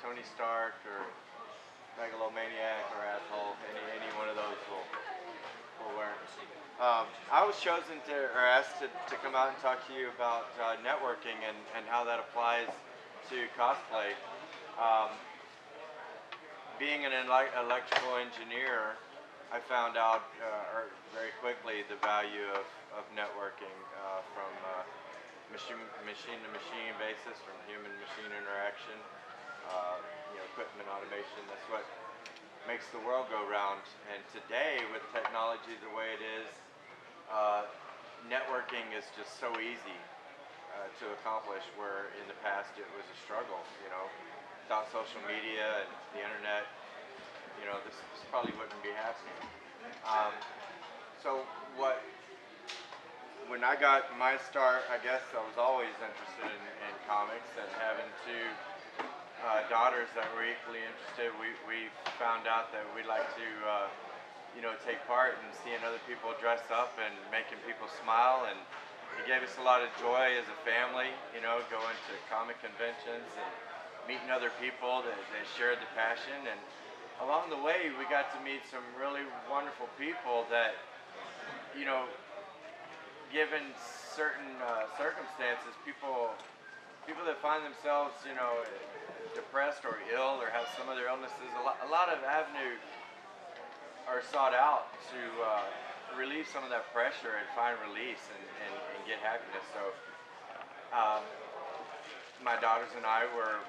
Tony Stark or megalomaniac or asshole. Any one of those will work. I was chosen to, or asked to come out and talk to you about networking and how that applies to cosplay. Um, Being an electrical engineer, I found out very quickly the value of networking from machine to machine basis, from human machine interaction, equipment automation. That's what makes the world go round. And today, with technology the way it is, networking is just so easy to accomplish, where in the past it was a struggle. Without social media and the internet, this probably wouldn't be happening. Um, so when I got my start, I guess I was always interested in comics, and having two daughters that were equally interested, we found out that we like to take part in seeing other people dress up and making people smile, and it gave us a lot of joy as a family, going to comic conventions and meeting other people that shared the passion. And along the way, we got to meet some really wonderful people that, given certain circumstances, people that find themselves, depressed or ill or have some other illnesses, a lot of avenues are sought out to relieve some of that pressure and find release and get happiness. So my daughters and I were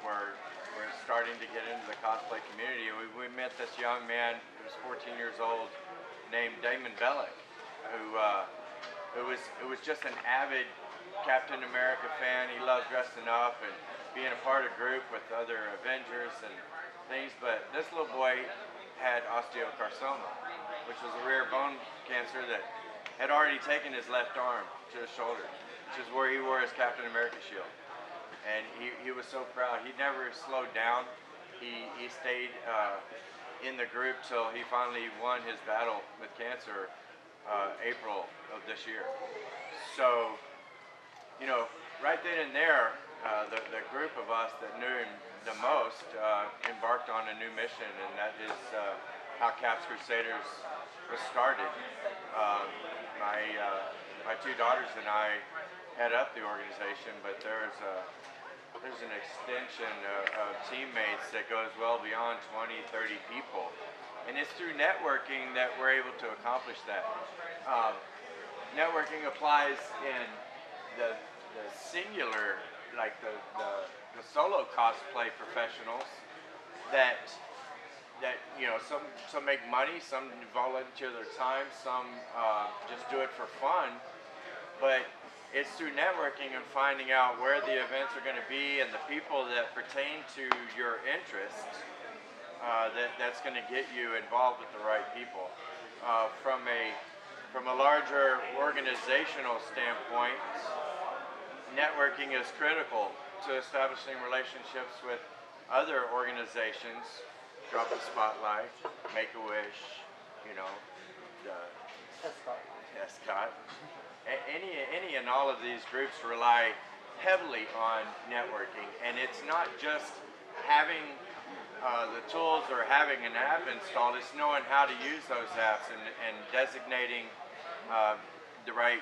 starting to get into the cosplay community. We met this young man who was 14 years old named Damon Bellick, who was just an avid Captain America fan. He loved dressing up and being a part of a group with other Avengers and things. But this little boy had osteocarcinoma, which was a rare bone cancer that had already taken his left arm to his shoulder, which is where he wore his Captain America shield. And he was so proud. He never slowed down. He stayed in the group till he finally won his battle with cancer April of this year. So, right then and there, the group of us that knew him the most embarked on a new mission, and that is how Caps Crusaders was started. My two daughters and I head up the organization, but there's an extension of teammates that goes well beyond 20, 30 people. And it's through networking that we're able to accomplish that. Networking applies in the singular, like the solo cosplay professionals that some make money, some volunteer their time, some just do it for fun. But it's through networking and finding out where the events are going to be and the people that pertain to your interests that's going to get you involved with the right people. From a larger organizational standpoint, networking is critical to establishing relationships with other organizations. Drop the Spotlight, Make-A-Wish, the Escott. Any and all of these groups rely heavily on networking, and it's not just having the tools or having an app installed, it's knowing how to use those apps and designating the right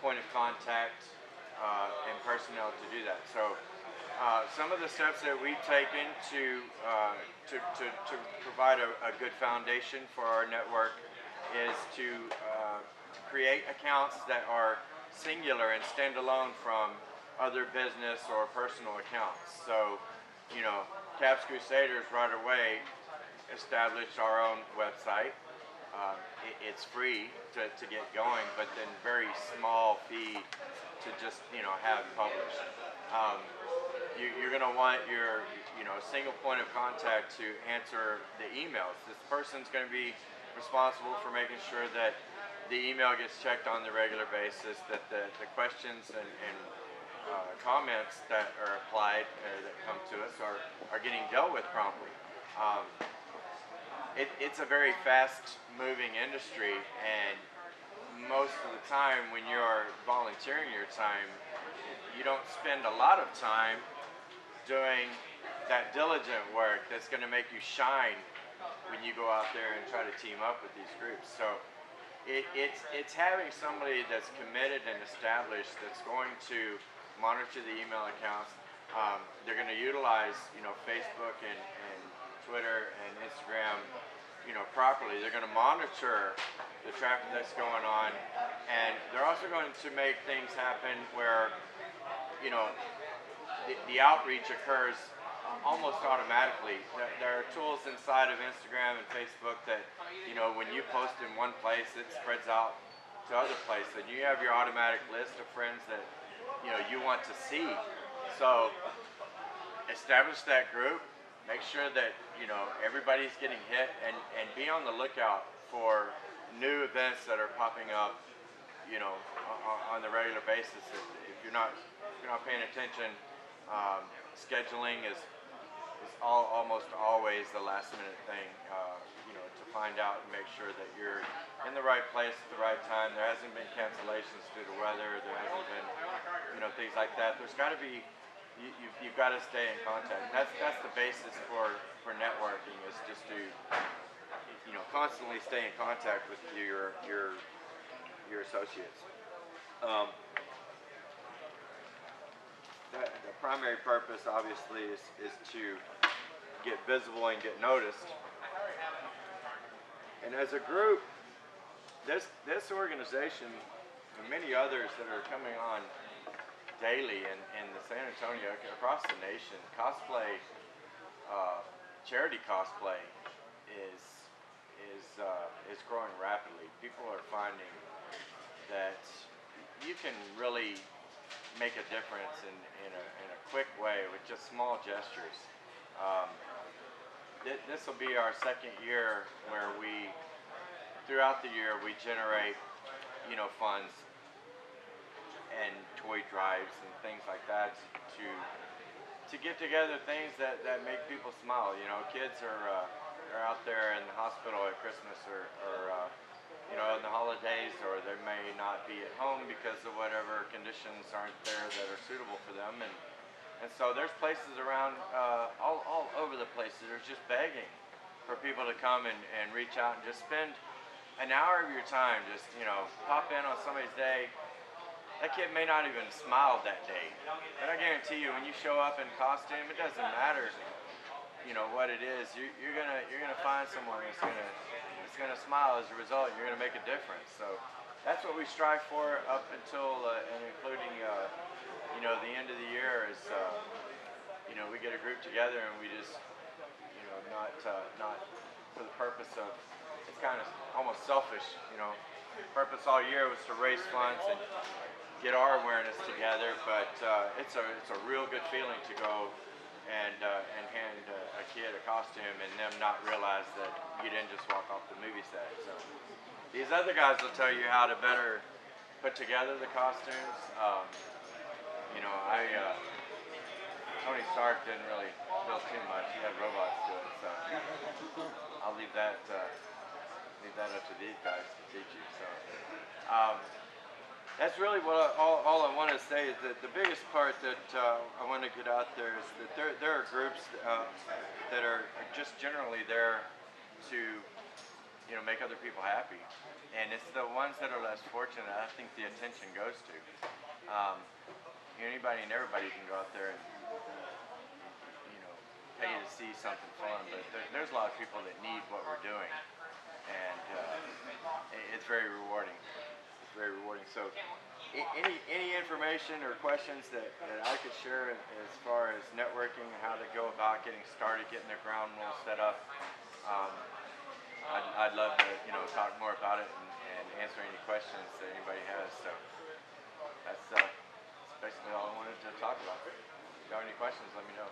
point of contact and personnel to do that. So some of the steps that we've taken to provide a good foundation for our network is to create accounts that are singular and stand alone from other business or personal accounts. So, Caps Crusaders right away established our own website. It's free to get going, but then very small fee to just have published. You're going to want your single point of contact to answer the emails. This person's going to be responsible for making sure that the email gets checked on the regular basis, that the questions and comments that are applied that come to us are getting dealt with promptly. It's a very fast-moving industry, and most of the time when you're volunteering your time, you don't spend a lot of time doing that diligent work that's going to make you shine when you go out there and try to team up with these groups. So it's having somebody that's committed and established that's going to monitor the email accounts. They're going to utilize, Facebook and Twitter and Instagram, properly. They're going to monitor the traffic that's going on, and they're also going to make things happen where, the outreach occurs almost automatically. There are tools inside of Instagram and Facebook that, when you post in one place, it spreads out to other places, and you have your automatic list of friends that, you want to see. So establish that group, make sure that, everybody's getting hit, and be on the lookout for new events that are popping up, on the regular basis. If you're not paying attention, scheduling is almost always the last minute thing, to find out and make sure that you're in the right place at the right time. There hasn't been cancellations due to weather. There hasn't been, things like that. There's got to be, you've got to stay in contact. And that's the basis for networking, is just to, constantly stay in contact with your associates. The primary purpose, obviously, is to get visible and get noticed. And as a group, this organization and many others that are coming on daily in the San Antonio, across the nation, cosplay, charity cosplay is growing rapidly. People are finding that you can really make a difference in a quick way with just small gestures. This will be our second year where throughout the year, we generate, funds and toy drives and things like that to get together things that make people smile. Kids are out there in the hospital at Christmas or in the holidays, or they may not be at home because of whatever conditions aren't there that are suitable for them, and so there's places around all over the place that are just begging for people to come and reach out and just spend an hour of your time, just pop in on somebody's day. That kid may not even smile that day, but I guarantee you, when you show up in costume, it doesn't matter, what it is. You're gonna find someone that's gonna smile as a result. You're gonna make a difference. So that's what we strive for up until and including the end of the year is we get a group together and we just not for the purpose of, it's kind of almost selfish. Purpose all year was to raise funds and get our awareness together, but it's a real good feeling to go and hand a kid a costume and them not realize that you didn't just walk off the movie set. So these other guys will tell you how to better put together the costumes. Tony Stark didn't really build too much. He had robots do it, so I'll leave that up to these guys to teach you. So that's really what all I want to say is that the biggest part that I want to get out there is that there are groups that are just generally there to make other people happy, and it's the ones that are less fortunate I think the attention goes to. Anybody and everybody can go out there and pay to see something fun, but there's a lot of people that need what we're doing, and it's very rewarding. It's very rewarding. So any information or questions that I could share as far as networking, how to go about getting started, getting their ground rules set up, I'd love to talk more about it and answer any questions that anybody has. So that's basically all I wanted to talk about. If you have any questions, let me know.